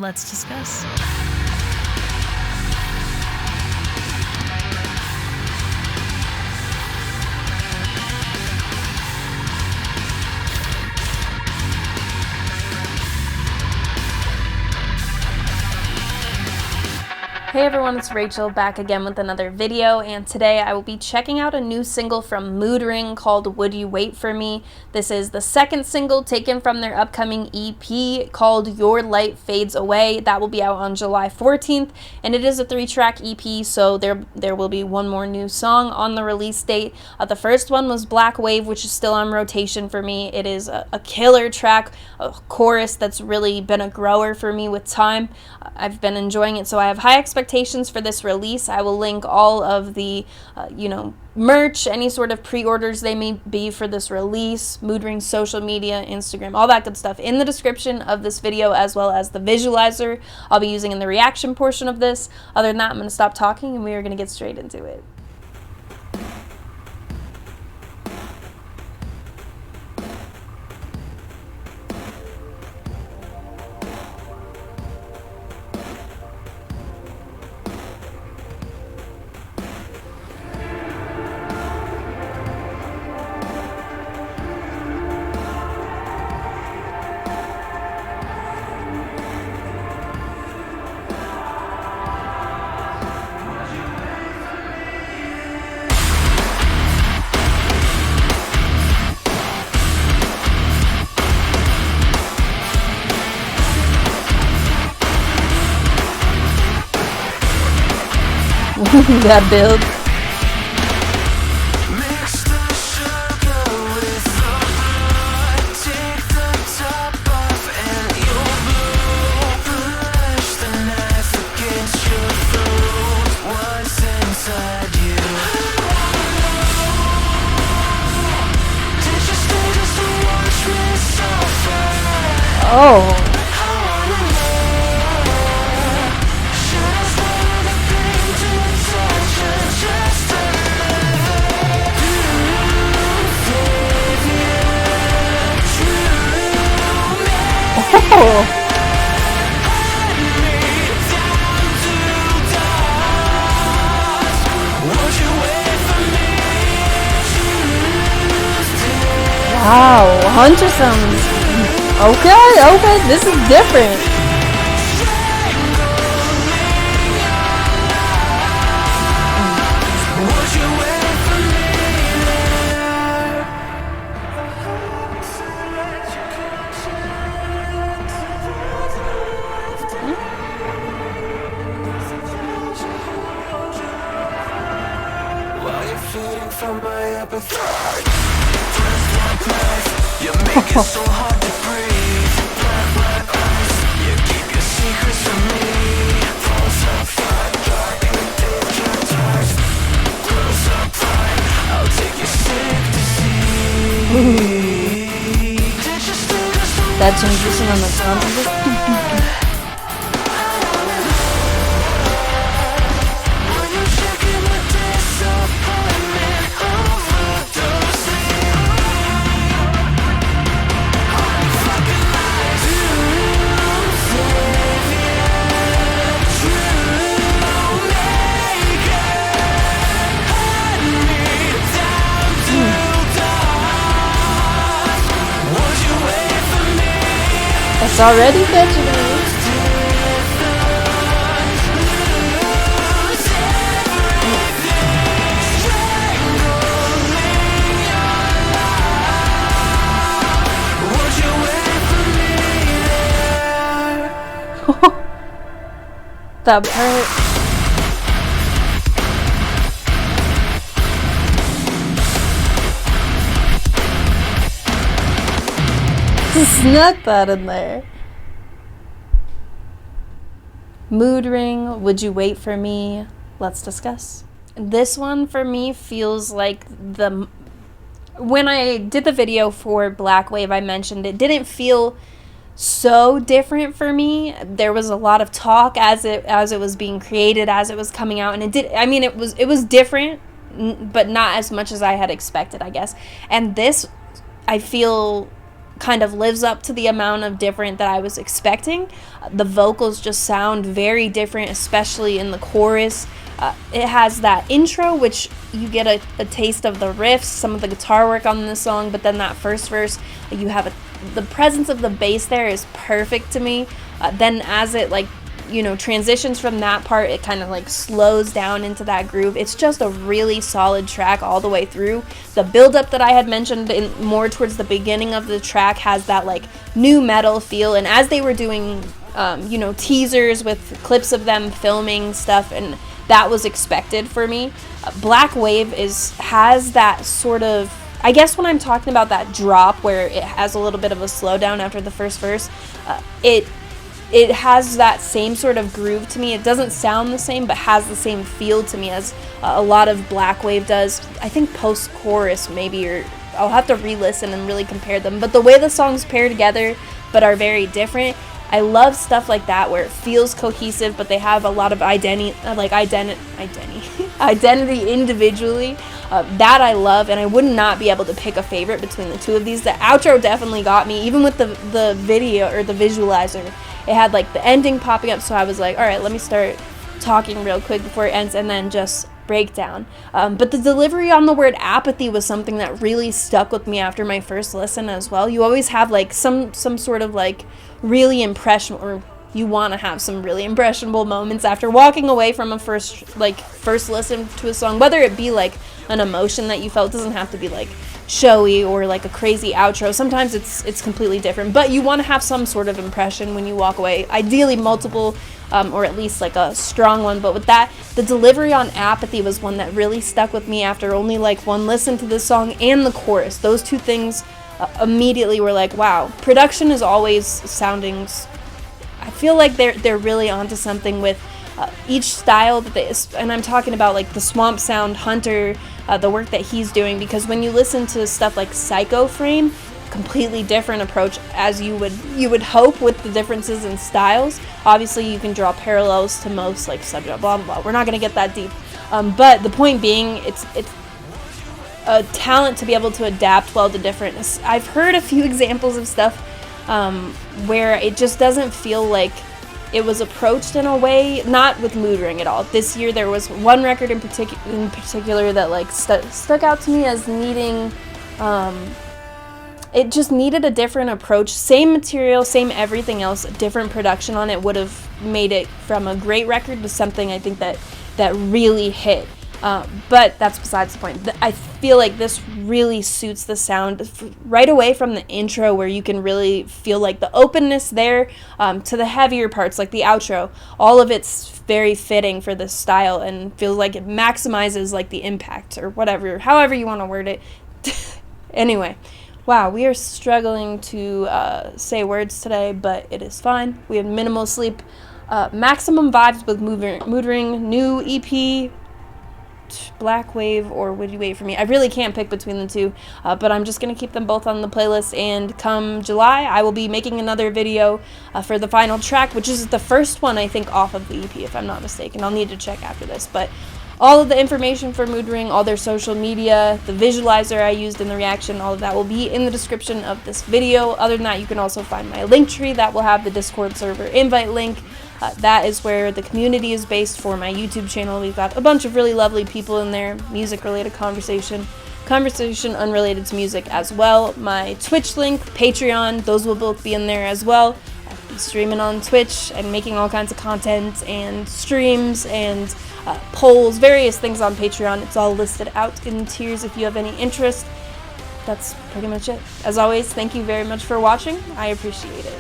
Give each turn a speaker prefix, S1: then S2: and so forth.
S1: Let's discuss. Hey everyone, it's Rachel back again with another video, and today I will be checking out a new single from Moodring called Would You Wait For Me. This is the second single taken from their upcoming EP called Your Light Fades Away. That will be out on July 14th, and it is a 3-track EP, so there will be one more new song on the release date. The first one was Black Wave, which is still on rotation for me. It is a killer track, a chorus that's really been a grower for me with time. I've been enjoying it, so I have high expectations for this release. I will link all of the, merch, any sort of pre-orders they may be for this release, Moodring's social media, Instagram, all that good stuff in the description of this video, as well as the visualizer I'll be using in the reaction portion of this. Other than that, I'm going to stop talking and we are going to get straight into it. That build.
S2: Mix the sugar with the blood. Take the top off and you'll blow. Push the knife against your throat. What's inside you? Did you stay just to watch me suffer?
S1: Oh. Wow, Hunter sounds okay, this is different.
S2: From my appetite, you make it so hard to breathe. Black eyes, you keep your secrets from me. Falls up fine, dark and digitized. Close up fine, I'll take you sick to see.
S1: That transition on the front of it. It's already vegetable. That part. Snuck that in there. Moodring, Would You Wait For Me? Let's discuss. This one for me feels like when I did the video for Black Wave, I mentioned it didn't feel so different for me. There was a lot of talk as it was being created, as it was coming out, and it was different, but not as much as I had expected, I guess. And this, I feel kind of lives up to the amount of different that I was expecting. The vocals just sound very different, especially in the chorus. It has that intro, which you get a taste of the riffs, some of the guitar work on this song, but then that first verse, you have the presence of the bass there is perfect to me. Then as it transitions from that part, it kind of like slows down into that groove. It's just a really solid track all the way through. The build-up that I had mentioned more towards the beginning of the track has that like new metal feel, and as they were doing teasers with clips of them filming stuff, and that was expected for me. Black Wave has that sort of, I guess when I'm talking about that drop where it has a little bit of a slowdown after the first verse, it has that same sort of groove to me. It doesn't sound the same, but has the same feel to me as a lot of Black Wave does. I think post-chorus maybe, or I'll have to re-listen and really compare them. But the way the songs pair together but are very different, I love stuff like that where it feels cohesive, but they have a lot of identity individually. That I love, and I would not be able to pick a favorite between the two of these. The outro definitely got me, even with the video or the visualizer. It had like the ending popping up, so I was like, all right, let me start talking real quick before it ends, and then just breakdown. But the delivery on the word apathy was something that really stuck with me after my first listen as well. You always have like some sort of like really impressionable, or you want to have some really impressionable moments after walking away from a first listen to a song, whether it be like an emotion that you felt. It doesn't have to be like showy or like a crazy outro. Sometimes it's completely different, but you want to have some sort of impression when you walk away, ideally multiple, or at least like a strong one. But with that, the delivery on apathy was one that really stuck with me after only like one listen to this song, and the chorus. Those two things immediately were like, wow. Production is always sounding, I feel like they're really onto something with each style that they, and I'm talking about like the Swamp Sound, Hunter, the work that he's doing, because when you listen to stuff like Psycho Frame, completely different approach, as you would hope, with the differences in styles. Obviously you can draw parallels to most like Subject, blah blah blah. We're not going to get that deep, but the point being, it's a talent to be able to adapt well to different. I've heard a few examples of stuff where it just doesn't feel like it was approached in a way, not with Moodring at all. This year there was one record in particular that like stuck out to me as needing, it just needed a different approach. Same material, same everything else, different production on it would have made it from a great record to something I think that really hit. But that's besides the point. I feel like this really suits the sound right away from the intro, where you can really feel like the openness there, to the heavier parts like the outro. All of it's very fitting for this style and feels like it maximizes like the impact, or whatever, however you want to word it. Anyway, wow, we are struggling to say words today, but it is fine. We had minimal sleep. Maximum vibes with Moodring, new EP, Black Wave or Would You Wait For Me. I really can't pick between the two, but I'm just going to keep them both on the playlist, and come July I will be making another video for the final track, which is the first one I think off of the EP, if I'm not mistaken. I'll need to check after this, but all of the information for Moodring, all their social media, the visualizer I used in the reaction, all of that will be in the description of this video. Other than that, you can also find my link tree that will have the Discord server invite link. That is where the community is based for my YouTube channel. We've got a bunch of really lovely people in there, music-related conversation unrelated to music as well. My Twitch link, Patreon, those will both be in there as well. I'll be streaming on Twitch and making all kinds of content and streams and polls, various things on Patreon. It's all listed out in tiers if you have any interest. That's pretty much it. As always, thank you very much for watching. I appreciate it.